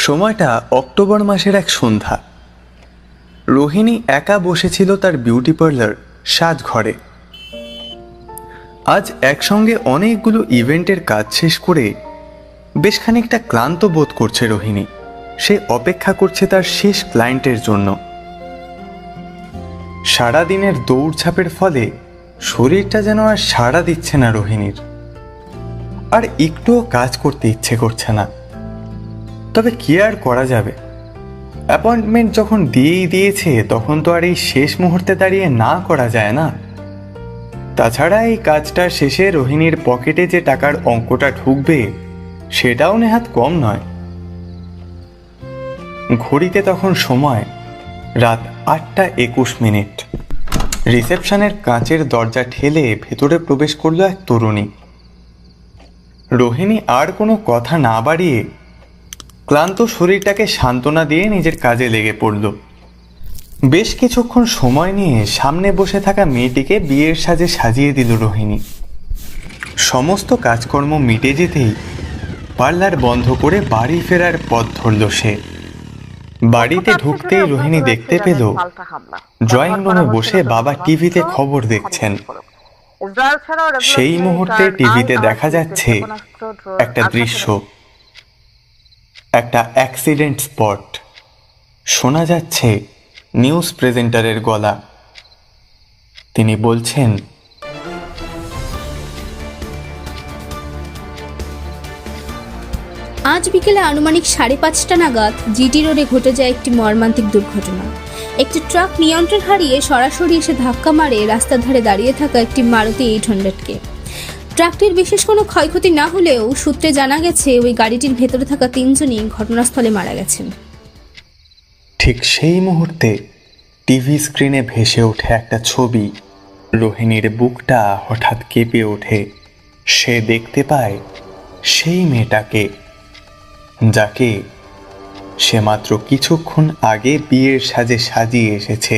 সময়টা অক্টোবর মাসের এক সন্ধ্যা। রোহিণী একা বসেছিল তার বিউটি পার্লার সাজঘরে। আজ একসঙ্গে অনেকগুলো ইভেন্টের কাজ শেষ করে বেশ খানিকটা ক্লান্ত বোধ করছে রোহিণী। সে অপেক্ষা করছে তার শেষ ক্লায়েন্টের জন্য। সারাদিনের দৌড়ঝাঁপের ফলে শরীরটা যেন আর সাড়া দিচ্ছে না রোহিণীর, আর একটুও কাজ করতে ইচ্ছে করছে না। তবে কি আর করা যাবে, অ্যাপয়েন্টমেন্ট যখন দিয়েই দিয়েছে তখন তো আর এই শেষ মুহূর্তে দাঁড়িয়ে না করা যায় না। তাছাড়া এই কাজটার শেষে রোহিণীর পকেটে যে টাকার অঙ্কটা ঢুকবে সেটাও নেহাত কম নয়। ঘড়িতে তখন সময় রাত 8:21। রিসেপশনের কাঁচের দরজা ঠেলে ভেতরে প্রবেশ করলো এক তরুণী। রোহিণী আর কোনো কথা না বাড়িয়ে ক্লান্ত শরীরটাকে সান্ত্বনা দিয়ে নিজের কাজে লেগে পড়ল। বেশ কিছুক্ষণ সময় নিয়ে সামনে বসে থাকা মেয়েটিকে বিয়ের সাজে সাজিয়ে দিল রোহিণী। সমস্ত কাজকর্ম মিটে যেতেই পার্লার বন্ধ করে বাড়ি ফেরার পথ ধরল সে। বাড়িতে ঢুকতেই রোহিণী দেখতে পেল ড্রয়িং রুমে বসে বাবা টিভিতে খবর দেখছেন। সেই মুহূর্তে টিভিতে দেখা যাচ্ছে একটা দৃশ্য, একটা অ্যাক্সিডেন্ট স্পট। শোনা যাচ্ছে নিউজ প্রেজেন্টারের গলা। তিনি বলছেন, আজ বিকেলে আনুমানিক 5:30 নাগাদ জিটি রোডে ঘটে যায় একটি মর্মান্তিক দুর্ঘটনা। একটি ট্রাক নিয়ন্ত্রণ হারিয়ে সরাসরি এসে ধাক্কা মারে রাস্তার ধারে দাঁড়িয়ে থাকা একটি মারুতি 800-কে। ট্রাকটির বিশেষ কোনো ক্ষয়ক্ষতি না হলেও সূত্রে জানা গেছে ওই গাড়িটির ভেতরে থাকা 3 জনই ঘটনাস্থলে মারা গেছেন। ঠিক সেই মুহূর্তে টিভি স্ক্রিনে ভেসে ওঠে একটা ছবি। রোহিণীর বুকটা হঠাৎ কেঁপে ওঠে। সে দেখতে পায় সেই মেয়েটাকে, যাকে সে মাত্র কিছুক্ষণ আগে বিয়ের সাজে সাজিয়ে এসেছে।